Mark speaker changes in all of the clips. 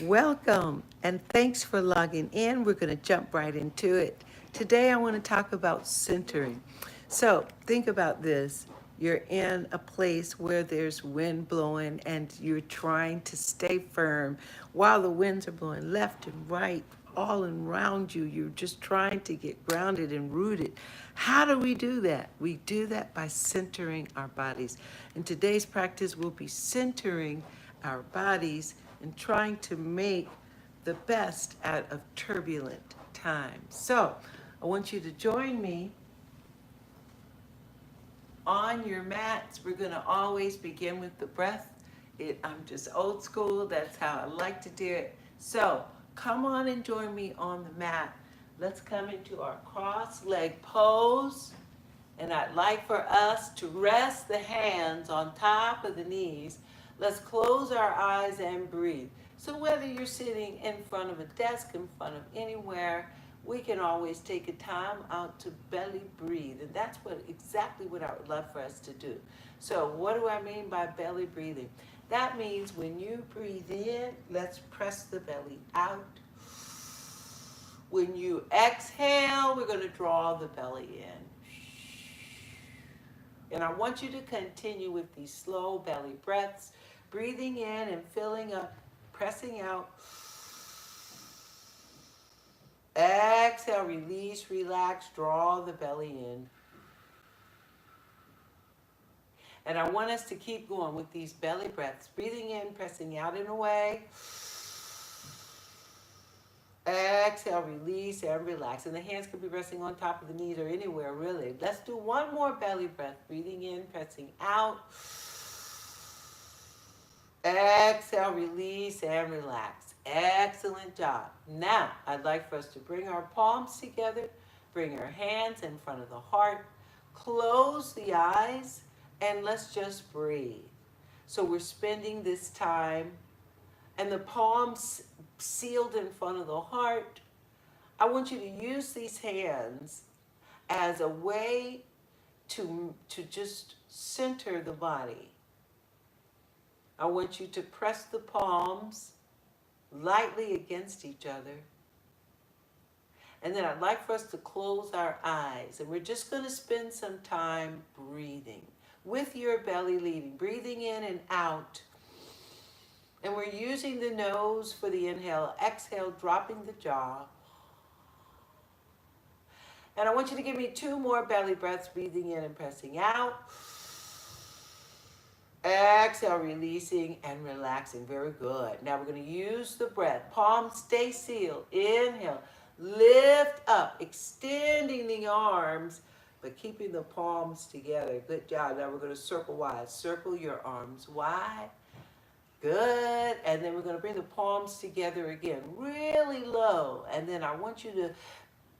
Speaker 1: Welcome and thanks for logging in. We're going to jump right into it. Today I want to talk about centering. So think about this. You're in a place where there's wind blowing and you're trying to stay firm while the winds are blowing left and right all around you. You're just trying to get grounded and rooted. How do we do that? We do that by centering our bodies. In today's practice, we'll be centering our bodies and trying to make the best out of turbulent times. So I want you to join me on your mats. We're going to always begin with the breath. I'm just old school. That's how I like to do it. So come on and join me on the mat. Let's come into our cross leg pose. And I'd like for us to rest the hands on top of the knees. Let's close our eyes and breathe. So whether you're sitting in front of a desk, in front of anywhere, we can always take a time out to belly breathe. And that's exactly what I would love for us to do. So what do I mean by belly breathing? That means when you breathe in, let's press the belly out. When you exhale, we're going to draw the belly in. And I want you to continue with these slow belly breaths, breathing in and filling up, pressing out. Exhale, release, relax, draw the belly in. And I want us to keep going with these belly breaths, breathing in, pressing out and away. Exhale, release, and relax. And the hands could be resting on top of the knees or anywhere, really. Let's do one more belly breath. Breathing in, pressing out. Exhale, release, and relax. Excellent job. Now, I'd like for us to bring our palms together. Bring our hands in front of the heart. Close the eyes, and let's just breathe. So we're spending this time, and the palms sealed in front of the heart. I want you to use these hands as a way to just center the body. I want you to press the palms lightly against each other. And then I'd like for us to close our eyes. And we're just going to spend some time breathing with your belly leading, breathing in and out. And we're using the nose for the inhale, exhale, dropping the jaw. And I want you to give me 2 more belly breaths, breathing in and pressing out. Exhale, releasing and relaxing. Very good. Now we're going to use the breath. Palms stay sealed. Inhale, lift up, extending the arms, but keeping the palms together. Good job. Now we're going to circle wide. Circle your arms wide. Good. And then we're going to bring the palms together again, really low. And then I want you to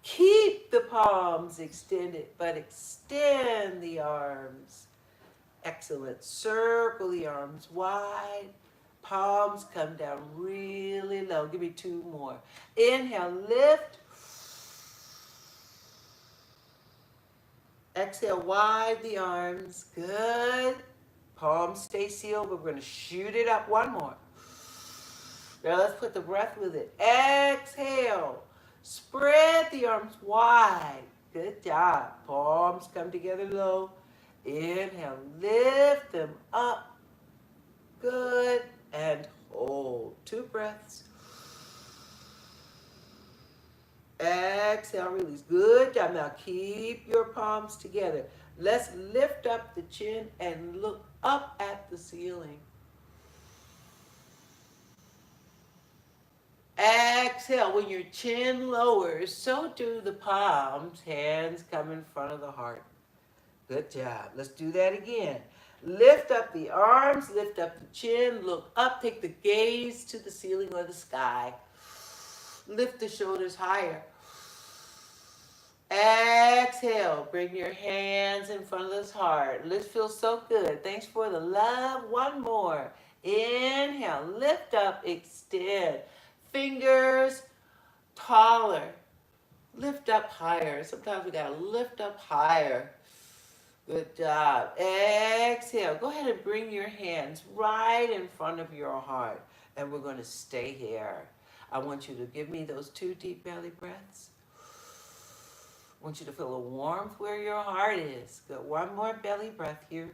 Speaker 1: keep the palms extended, but extend the arms. Excellent. Circle the arms wide. Palms come down really low. Give me 2 more. Inhale, lift. Exhale, wide the arms. Good. Palms stay sealed, but we're going to shoot it up 1 more. Now let's put the breath with it. Exhale. Spread the arms wide. Good job. Palms come together low. Inhale, lift them up. Good. And hold. 2 breaths. Exhale, release. Good job. Now keep your palms together. Let's lift up the chin and look up at the ceiling. Exhale. When your chin lowers, so do the palms. Hands come in front of the heart. Good job. Let's do that again. Lift up the arms, lift up the chin, look up, take the gaze to the ceiling or the sky. Lift the shoulders higher. Exhale, bring your hands in front of this heart. This feels so good. Thanks for the love. 1 more. Inhale, lift up, extend. Fingers taller. Lift up higher. Sometimes we gotta lift up higher. Good job. Exhale. Go ahead and bring your hands right in front of your heart. And we're going to stay here. I want you to give me those 2 deep belly breaths. I want you to feel a warmth where your heart is. Good. One more belly breath here.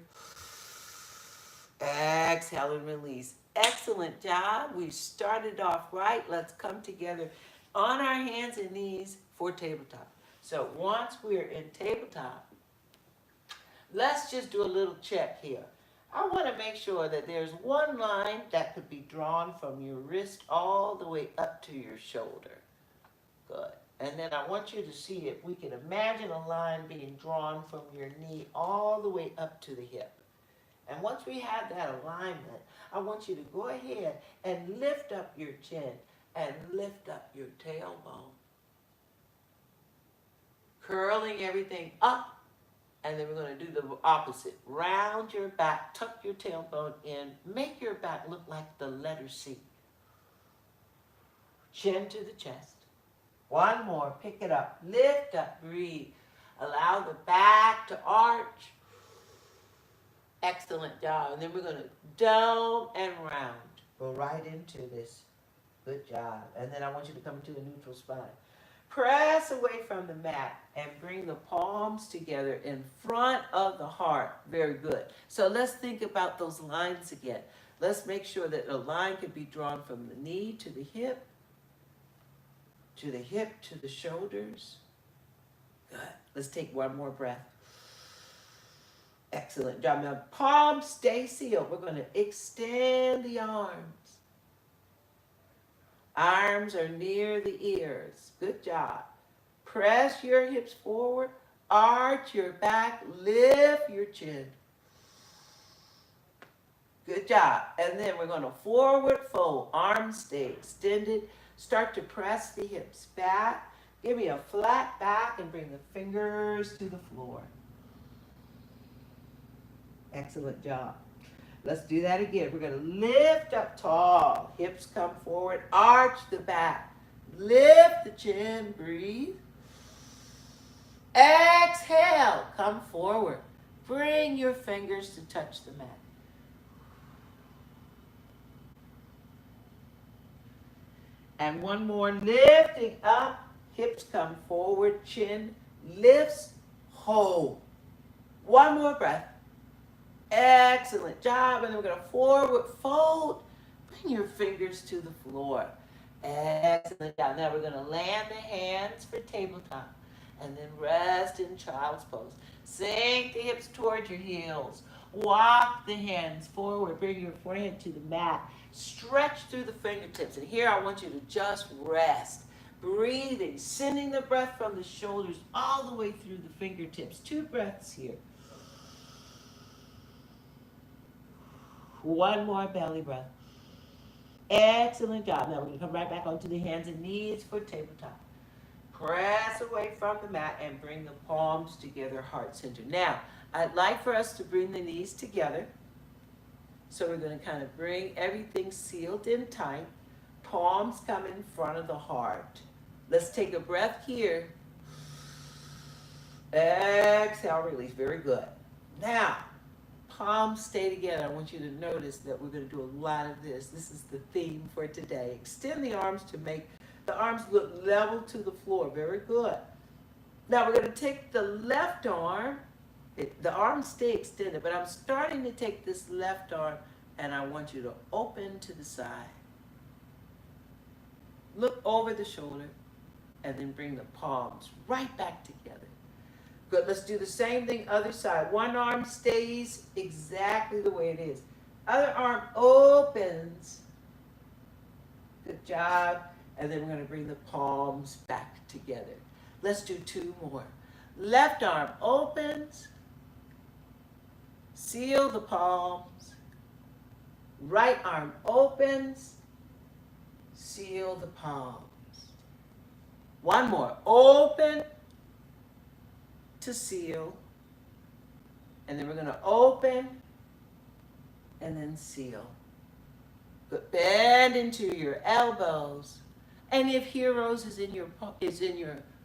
Speaker 1: Exhale and release. Excellent job. We started off right. Let's come together on our hands and knees for tabletop. So once we're in tabletop, let's just do a little check here. I want to make sure that there's one line that could be drawn from your wrist all the way up to your shoulder. Good. And then I want you to see if we can imagine a line being drawn from your knee all the way up to the hip. And once we have that alignment, I want you to go ahead and lift up your chin and lift up your tailbone. Curling everything up, and then we're going to do the opposite. Round your back, tuck your tailbone in, make your back look like the letter C. Chin to the chest. One more, pick it up, lift up, breathe. Allow the back to arch. Excellent job. And then we're going to dome and round. Go right into this. Good job. And then I want you to come to a neutral spine. Press away from the mat and bring the palms together in front of the heart. Very good. So let's think about those lines again. Let's make sure that a line can be drawn from the knee to the hip, to the hip, to the shoulders. Good. Let's take one more breath. Excellent job. Now, palms stay sealed. We're going to extend the arms. Arms are near the ears. Good job. Press your hips forward. Arch your back. Lift your chin. Good job. And then we're going to forward fold. Arms stay extended. Start to press the hips back. Give me a flat back and bring the fingers to the floor. Excellent job. Let's do that again. We're going to lift up tall. Hips come forward. Arch the back. Lift the chin. Breathe. Exhale. Come forward. Bring your fingers to touch the mat. And one more. Lifting up. Hips come forward. Chin lifts. Hold. One more breath. Excellent job. And then we're going to forward fold. Bring your fingers to the floor. Excellent job. Now we're going to land the hands for tabletop. And then rest in child's pose. Sink the hips towards your heels. Walk the hands forward. Bring your forehead to the mat. Stretch through the fingertips. And here I want you to just rest. Breathing. Sending the breath from the shoulders all the way through the fingertips. 2 breaths here. One more belly breath. Excellent job. Now we're going to come right back onto the hands and knees for tabletop. Press away from the mat and bring the palms together, heart center. Now, I'd like for us to bring the knees together. So we're going to kind of bring everything sealed in tight. Palms come in front of the heart. Let's take a breath here. Exhale, release. Very good. Now, palms stay together. I want you to notice that we're going to do a lot of this. This is the theme for today. Extend the arms to make the arms look level to the floor. Very good. Now we're going to take the left arm. The arms stay extended, but I'm starting to take this left arm and I want you to open to the side. Look over the shoulder and then bring the palms right back together. Good. Let's do the same thing other side. One arm stays exactly the way it is. Other arm opens. Good job. And then we're going to bring the palms back together. Let's do 2 more. Left arm opens. Seal the palms. Right arm opens. Seal the palms. One more. Open to seal. And then we're going to open and then seal. But bend into your elbows. And if Heroes is in your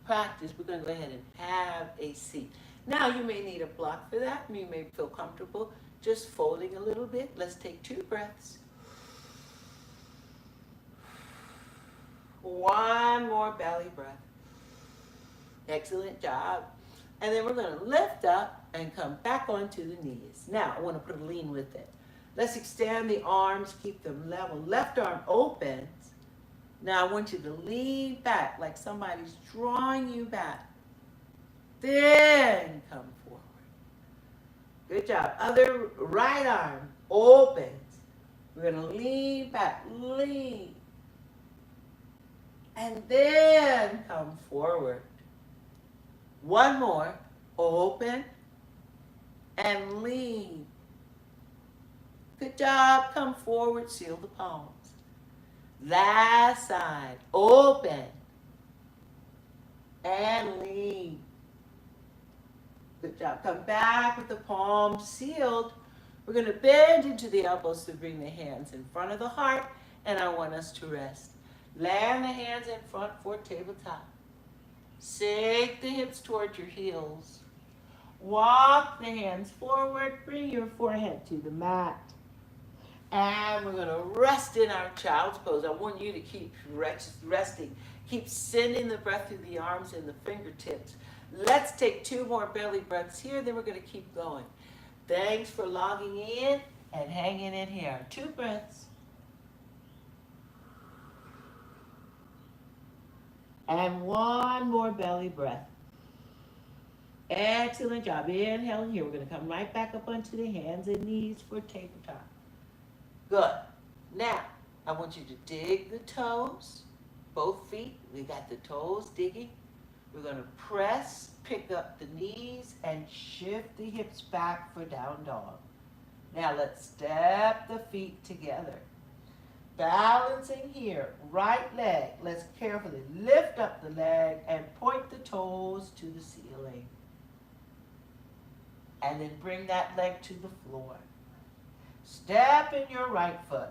Speaker 1: practice, we're going to go ahead and have a seat. Now you may need a block for that. You may feel comfortable just folding a little bit. Let's take 2 breaths. One more belly breath. Excellent job. And then we're going to lift up and come back onto the knees. Now, I want to put a lean with it. Let's extend the arms, keep them level. Left arm opens. Now, I want you to lean back like somebody's drawing you back. Then come forward. Good job. Other right arm opens. We're going to lean back, lean. And then come forward. One more. Open and lean. Good job. Come forward. Seal the palms. Last side. Open and lean. Good job. Come back with the palms sealed. We're going to bend into the elbows to bring the hands in front of the heart, and I want us to rest. Land the hands in front for tabletop. Sink the hips toward your heels. Walk the hands forward. Bring your forehead to the mat. And we're going to rest in our child's pose. I want you to keep resting. Keep sending the breath through the arms and the fingertips. Let's take 2 more belly breaths here, then we're going to keep going. Thanks for logging in and hanging in here. 2 breaths. And 1 more belly breath. Excellent job. Inhale here. We're going to come right back up onto the hands and knees for tabletop. Good. Now, I want you to dig the toes, both feet. We got the toes digging. We're going to press, pick up the knees, and shift the hips back for down dog. Now, let's step the feet together. Balancing here, right leg. Let's carefully lift up the leg and point the toes to the ceiling. And then bring that leg to the floor. Step in your right foot.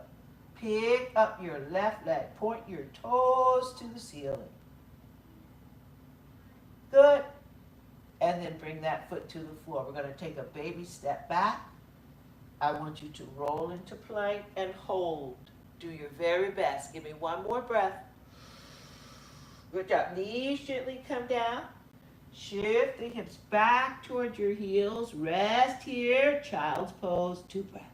Speaker 1: Pick up your left leg. Point your toes to the ceiling. Good. And then bring that foot to the floor. We're going to take a baby step back. I want you to roll into plank and hold. Do your very best. Give me 1 more breath. Good job. Knees gently come down. Shift the hips back toward your heels. Rest here. Child's pose. 2 breaths.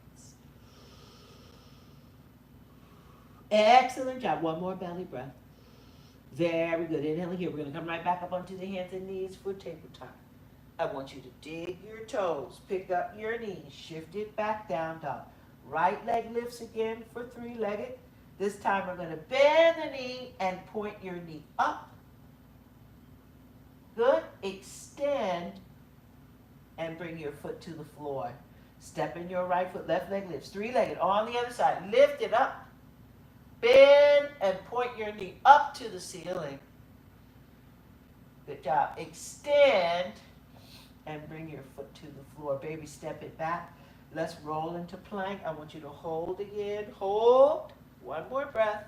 Speaker 1: Excellent job. 1 more belly breath. Very good. Inhale here. We're going to come right back up onto the hands and knees for tabletop. I want you to dig your toes. Pick up your knees. Shift it back down, dog. Right leg lifts again for 3-legged. This time we're going to bend the knee and point your knee up. Good. Extend and bring your foot to the floor. Step in your right foot. Left leg lifts. 3-legged. On the other side. Lift it up. Bend and point your knee up to the ceiling. Good job. Extend and bring your foot to the floor. Baby, step it back. Let's roll into plank. I want you to hold again. Hold. 1 more breath.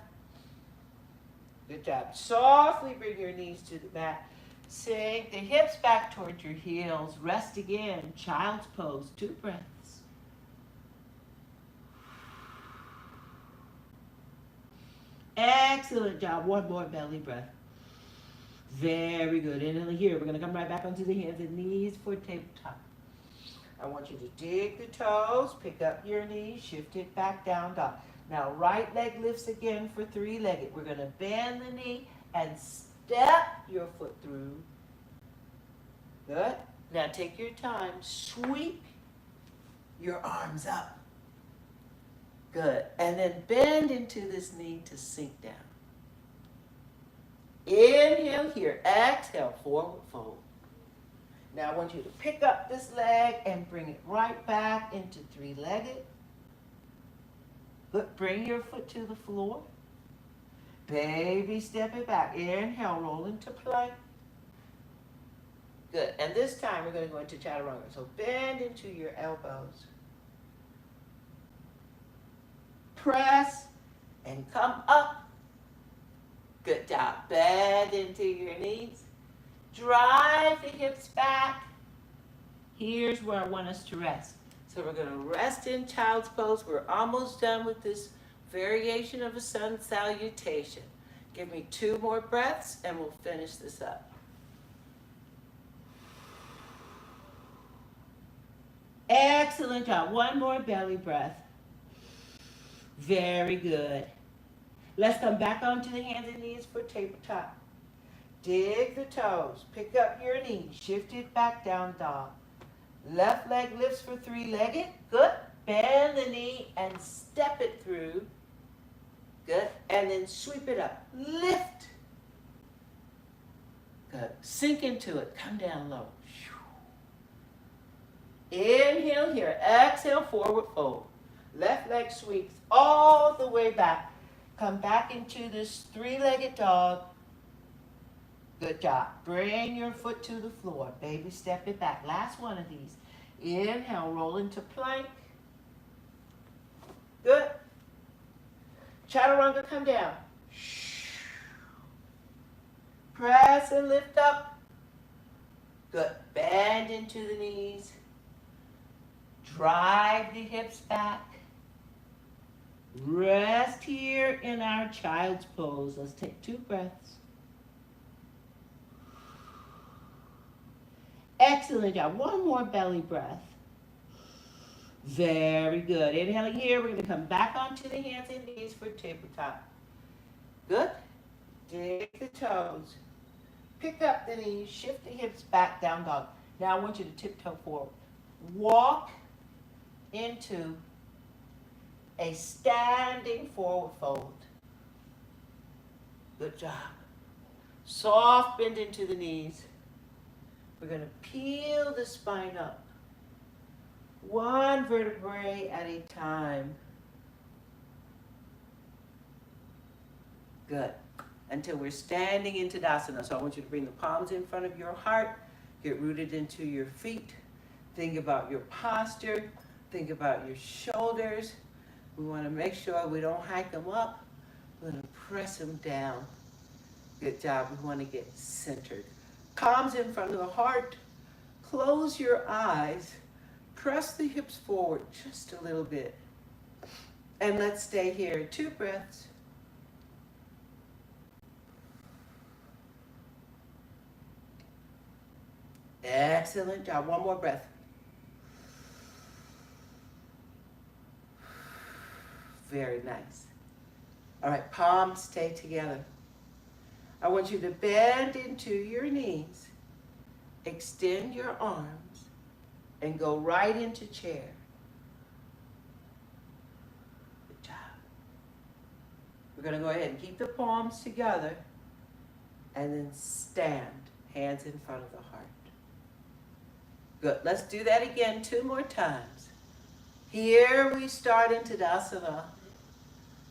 Speaker 1: Good job. Softly bring your knees to the mat. Sink the hips back towards your heels. Rest again. Child's pose. 2 breaths. Excellent job. 1 more belly breath. Very good. Inhale here. We're going to come right back onto the hands and knees for tabletop. I want you to dig the toes, pick up your knees, shift it back down, dog. Now, right leg lifts again for 3-legged. We're going to bend the knee and step your foot through. Good. Now, take your time. Sweep your arms up. Good. And then bend into this knee to sink down. Inhale here. Exhale, forward fold. Now I want you to pick up this leg and bring it right back into 3-legged. Good. Bring your foot to the floor. Baby, step it back. Inhale, roll into plank. Good. And this time we're going to go into chaturanga. So bend into your elbows. Press and come up. Good job. Bend into your knees. Drive the hips back. Here's where I want us to rest. So we're going to rest in child's pose. We're almost done with this variation of a sun salutation. Give me 2 more breaths and we'll finish this up. Excellent job. 1 more belly breath. Very good. Let's come back onto the hands and knees for tabletop. Dig the toes. Pick up your knees. Shift it back down, dog. Left leg lifts for 3-legged. Good. Bend the knee and step it through. Good. And then sweep it up. Lift. Good. Sink into it. Come down low. Inhale here. Exhale, forward fold. Left leg sweeps all the way back. Come back into this 3-legged dog. Good job. Bring your foot to the floor. Baby step it back. Last one of these. Inhale, roll into plank. Good. Chaturanga, come down. Press and lift up. Good. Bend into the knees. Drive the hips back. Rest here in our child's pose. Let's take 2 breaths. Excellent job. 1 more belly breath. Very good. Inhaling here, we're going to come back onto the hands and knees for tabletop. Good. Dig the toes. Pick up the knees. Shift the hips back, down dog. Now I want you to tiptoe forward. Walk into a standing forward fold. Good job. Soft bend into the knees. We're going to peel the spine up. 1 vertebrae at a time. Good. Until we're standing in Tadasana. So I want you to bring the palms in front of your heart. Get rooted into your feet. Think about your posture. Think about your shoulders. We want to make sure we don't hike them up. We're going to press them down. Good job. We want to get centered. Palms in front of the heart. Close your eyes. Press the hips forward just a little bit. And let's stay here. 2 breaths. Excellent job. 1 more breath. Very nice. All right, palms stay together. I want you to bend into your knees, extend your arms, and go right into chair. Good job. We're going to go ahead and keep the palms together and then stand, hands in front of the heart. Good. Let's do that again 2 more times. Here we start in Tadasana.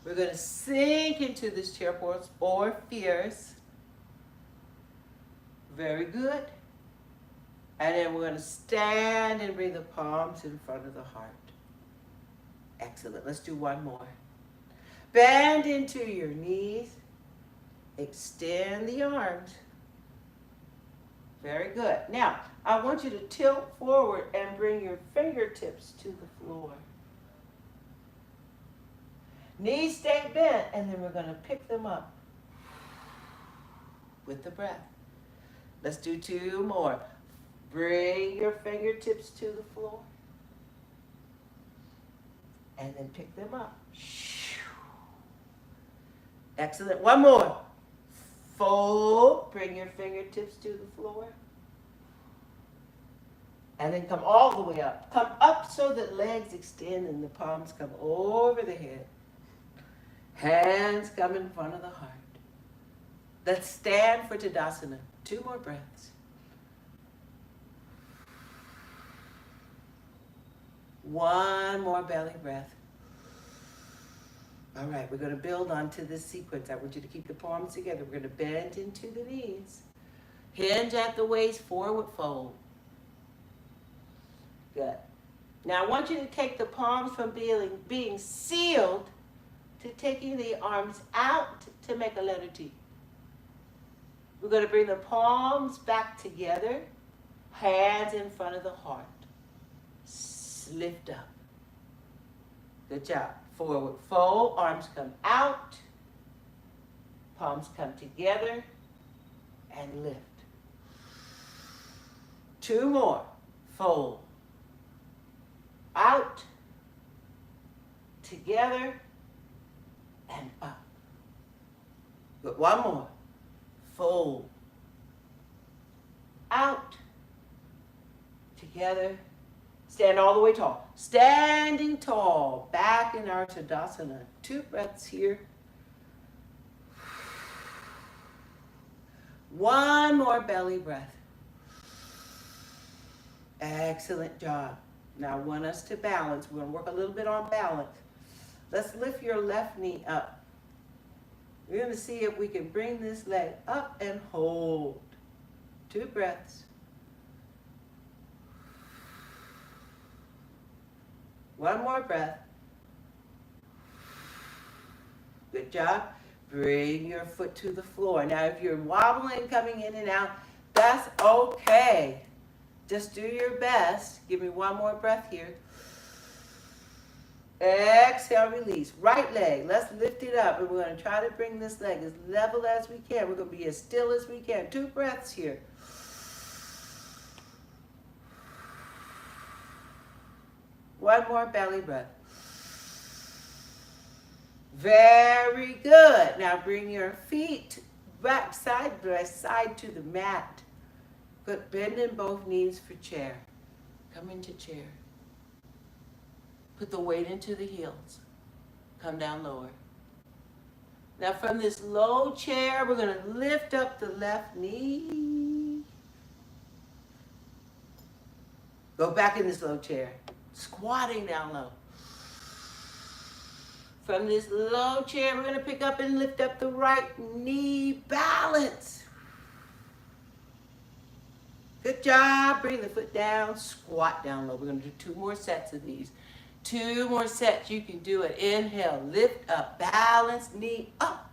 Speaker 1: We're going to sink into this chair pose or fierce. Very good. And then we're going to stand and bring the palms in front of the heart. Excellent. Let's do 1 more. Bend into your knees. Extend the arms. Very good. Now, I want you to tilt forward and bring your fingertips to the floor. Knees stay bent, and then we're going to pick them up with the breath. Let's do 2 more. Bring your fingertips to the floor. And then pick them up. Excellent. 1 more. Fold. Bring your fingertips to the floor. And then come all the way up. Come up so that legs extend and the palms come over the head. Hands come in front of the heart. Let's stand for Tadasana. 2 more breaths. 1 more belly breath. All right, we're going to build onto this sequence. I want you to keep the palms together. We're going to bend into the knees. Hinge at the waist, forward fold. Good. Now I want you to take the palms from being sealed to taking the arms out to make a letter T. We're going to bring the palms back together, hands in front of the heart. Lift up. Good job. Forward fold, arms come out. Palms come together and lift. 2 more. Fold. Out. Together and up. Good. 1 more. Fold. Out. Together. Stand all the way tall. Standing tall. Back in our Tadasana. 2 breaths here. 1 more belly breath. Excellent job. Now I want us to balance. We're going to work a little bit on balance. Let's lift your left knee up. We're going to see if we can bring this leg up and hold. 2 breaths. 1 more breath. Good job. Bring your foot to the floor. Now if you're wobbling, coming in and out, that's okay. Just do your best. Give me 1 more breath here. Exhale, release. Right leg, let's lift it up. And we're going to try to bring this leg as level as we can. We're going to be as still as we can. 2 breaths here. One more belly breath. Very good. Now bring your feet back side by side to the mat. Good. Bend in both knees for chair. Come into chair. Put the weight into the heels. Come down lower. Now from this low chair, we're going to lift up the left knee. Go back in this low chair. Squatting down low. From this low chair, we're going to pick up and lift up the right knee. Balance. Good job. Bring the foot down. Squat down low. We're going to do 2 more sets of these. 2 more sets. You can do it. Inhale. Lift up. Balance. Knee up.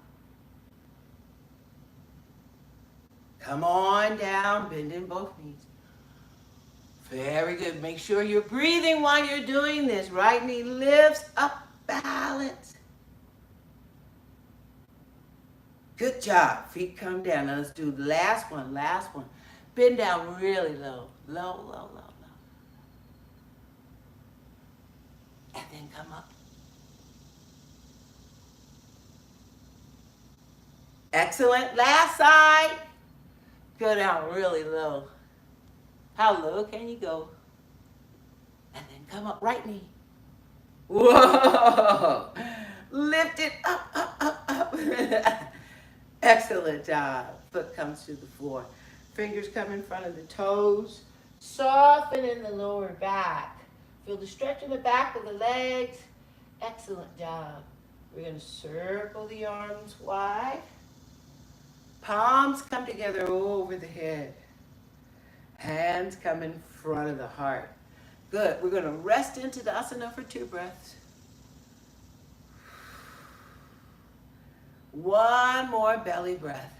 Speaker 1: Come on down. Bend in both knees. Very good. Make sure you're breathing while you're doing this. Right knee lifts up. Balance. Good job. Feet come down. Now let's do the last one. Last one. Bend down really low. Low, low, low, low. And then come up. Excellent. Last side. Go down really low. How low can you go? And then come up. Right knee. Whoa! Lift it up, up, up, up. Excellent job. Foot comes to the floor. Fingers come in front of the toes. Soften in the lower back. Feel the stretch in the back of the legs. Excellent job. We're going to circle the arms wide. Palms come together over the head. Hands come in front of the heart. Good. We're going to rest into the asana for 2 breaths. 1 more belly breath.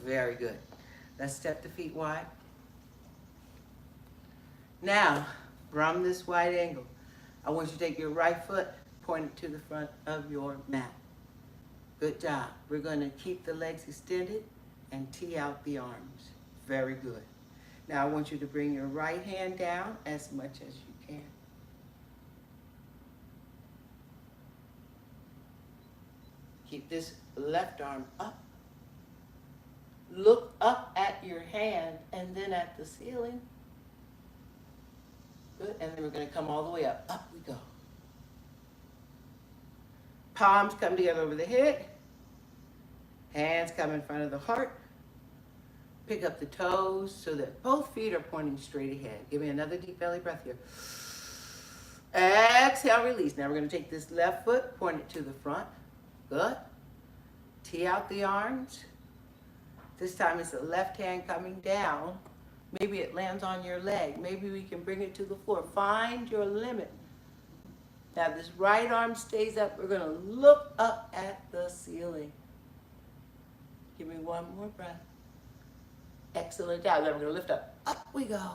Speaker 1: Very good. Let's step the feet wide. Now, from this wide angle, I want you to take your right foot, point it to the front of your mat. Good job. We're going to keep the legs extended and tee out the arms. Very good. Now I want you to bring your right hand down as much as you can. Keep this left arm up. Look up at your hand and then at the ceiling. Good. And then we're going to come all the way up. Up we go. Palms come together over the head. Hands come in front of the heart. Pick up the toes so that both feet are pointing straight ahead. Give me another deep belly breath here. Exhale, release. Now we're going to take this left foot, point it to the front. Good. Tee out the arms. This time it's the left hand coming down. Maybe it lands on your leg. Maybe we can bring it to the floor. Find your limit. Now this right arm stays up. We're going to look up at the ceiling. Give me 1 more breath. Excellent job. Then we're going to lift up. Up we go.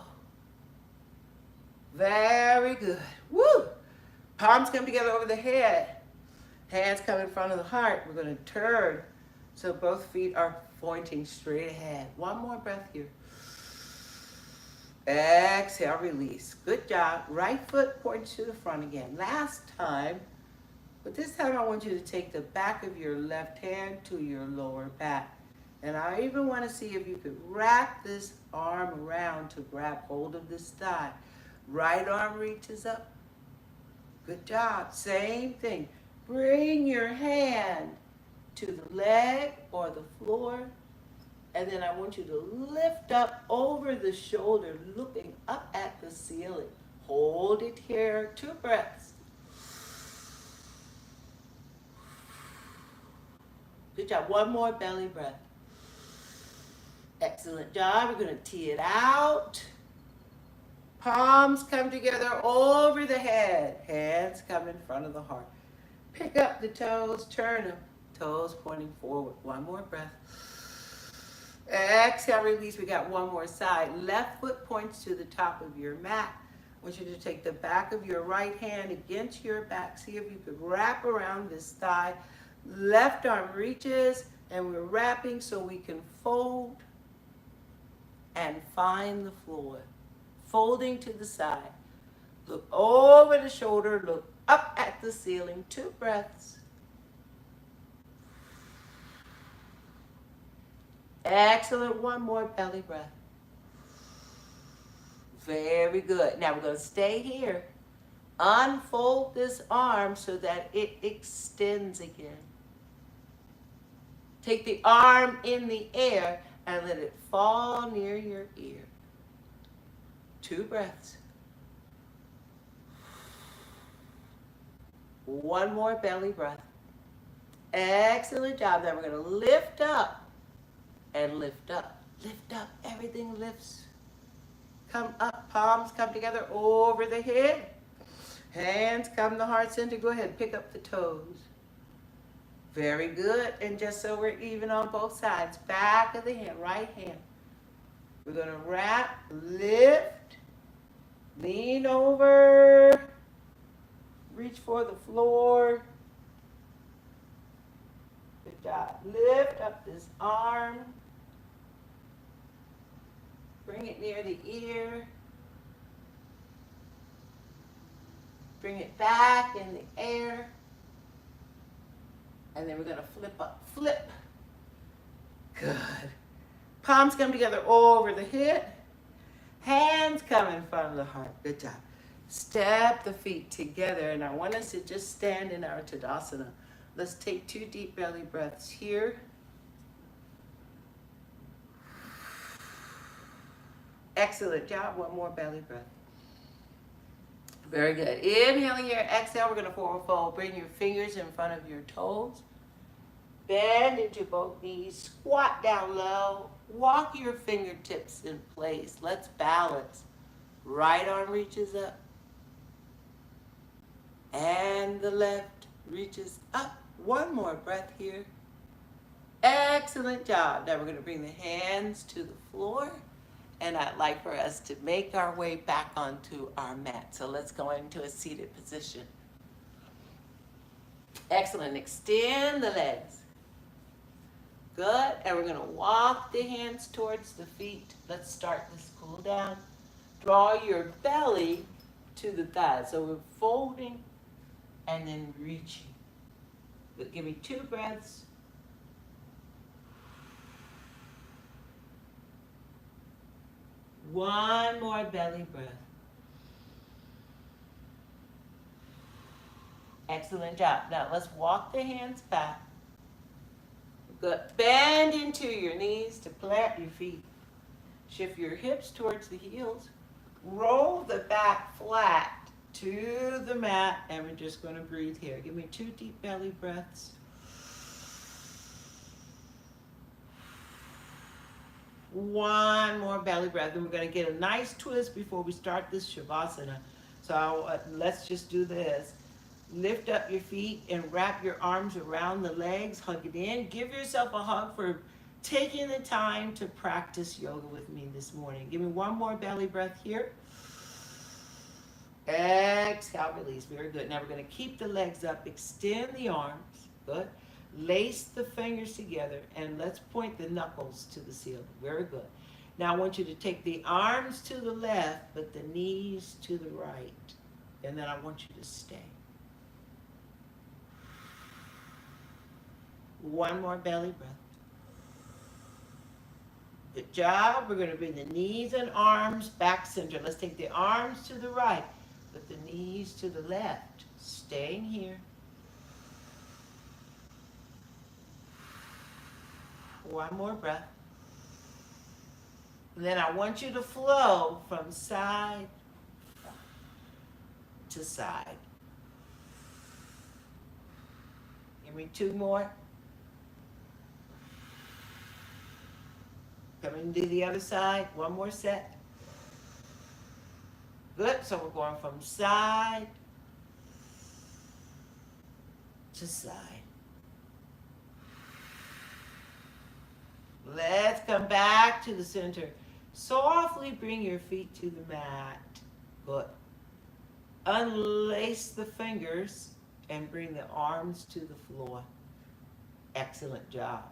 Speaker 1: Very good. Woo! Palms come together over the head. Hands come in front of the heart. We're going to turn so both feet are pointing straight ahead. One more breath here. Exhale, release. Good job. Right foot points to the front again. Last time, but this time I want you to take the back of your left hand to your lower back. And I even want to see if you could wrap this arm around to grab hold of this thigh. Right arm reaches up. Good job. Same thing. Bring your hand to the leg or the floor. And then I want you to lift up over the shoulder, looking up at the ceiling. Hold it here. 2 breaths. Good job. One more belly breath. Excellent job. We're going to tee it out. Palms come together over the head. Hands come in front of the heart. Pick up the toes, turn them. Toes pointing forward. One more breath. Exhale, release. We got one more side. Left foot points to the top of your mat. I want you to take the back of your right hand against your back. See if you could wrap around this thigh. Left arm reaches, and we're wrapping so we can fold and find the floor. Folding to the side. Look over the shoulder. Look up at the ceiling. 2 breaths. Excellent. One more belly breath. Very good. Now we're going to stay here. Unfold this arm so that it extends again. Take the arm in the air and let it fall near your ear. 2 breaths. One more belly breath. Excellent job. Now we're going to lift up and lift up. Lift up. Everything lifts. Come up. Palms come together over the head. Hands come to heart center. Go ahead. Pick up the toes. Very good. And just so we're even on both sides. Back of the hand. Right hand. We're going to wrap. Lift. Lean over. Reach for the floor. Good job. Lift up this arm. Bring it near the ear. Bring it back in the air. And then we're going to flip up. Flip. Good. Palms come together over the head. Hands come in front of the heart. Good job. Step the feet together. And I want us to just stand in our Tadasana. Let's take 2 deep belly breaths here. Excellent job. One more belly breath. Very good. Inhaling here. Exhale. We're going to forward fold. Bring your fingers in front of your toes. Bend into both knees. Squat down low. Walk your fingertips in place. Let's balance. Right arm reaches up. And the left reaches up. One more breath here. Excellent job. Now we're going to bring the hands to the floor. And I'd like for us to make our way back onto our mat. So let's go into a seated position. Excellent. Extend the legs. Good. And we're going to walk the hands towards the feet. Let's start this cool down. Draw your belly to the thighs. So we're folding and then reaching. But give me 2 breaths. One more belly breath. Excellent job. Now let's walk the hands back. Good. Bend into your knees to plant your feet. Shift your hips towards the heels. Roll the back flat to the mat, and we're just going to breathe here. Give me 2 deep belly breaths. One more belly breath, and we're going to get a nice twist before we start this shavasana. So let's just do this. Lift up your feet and wrap your arms around the legs. Hug it in. Give yourself a hug for taking the time to practice yoga with me this morning. Give me one more belly breath here. Exhale, release. Very good. Now we're going to keep the legs up. Extend the arms. Good. Lace the fingers together and let's point the knuckles to the ceiling. Very good. Now I want you to take the arms to the left, but the knees to the right. And then I want you to stay. One more belly breath. Good job. We're going to bring the knees and arms back center. Let's take the arms to the right, but the knees to the left. Staying here. One more breath. And then I want you to flow from side to side. Give me two more. Coming to the other side. One more set. Good. So we're going from side to side. Let's come back to the center. Softly bring your feet to the mat. Good. Unlace the fingers and bring the arms to the floor. Excellent job.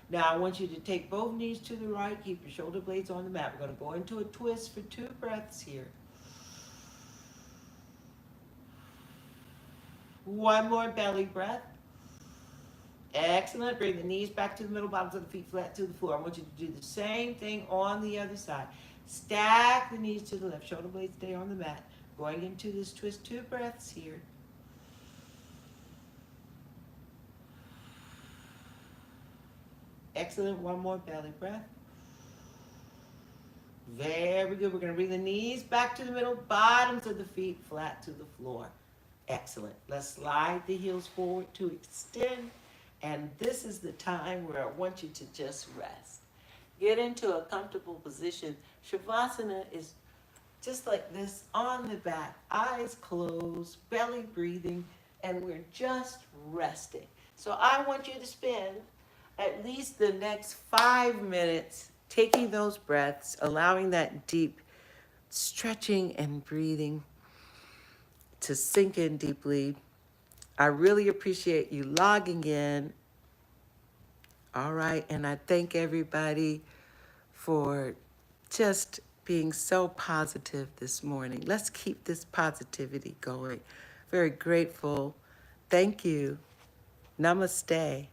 Speaker 1: Now I want you to take both knees to the right. Keep your shoulder blades on the mat. We're going to go into a twist for 2 breaths here. One more belly breath. Excellent. Bring the knees back to the middle, bottoms of the feet flat to the floor. I want you to do the same thing on the other side. Stack the knees to the left. Shoulder blades stay on the mat. Going into this twist, 2 breaths here. Excellent. One more belly breath. Very good. We're going to bring the knees back to the middle, bottoms of the feet flat to the floor. Excellent. Let's slide the heels forward to extend. And this is the time where I want you to just rest. Get into a comfortable position. Shavasana is just like this on the back, eyes closed, belly breathing, and we're just resting. So I want you to spend at least the next 5 minutes taking those breaths, allowing that deep stretching and breathing to sink in deeply. I really appreciate you logging in. All right, and I thank everybody for just being so positive this morning. Let's keep this positivity going. Very grateful. Thank you. Namaste.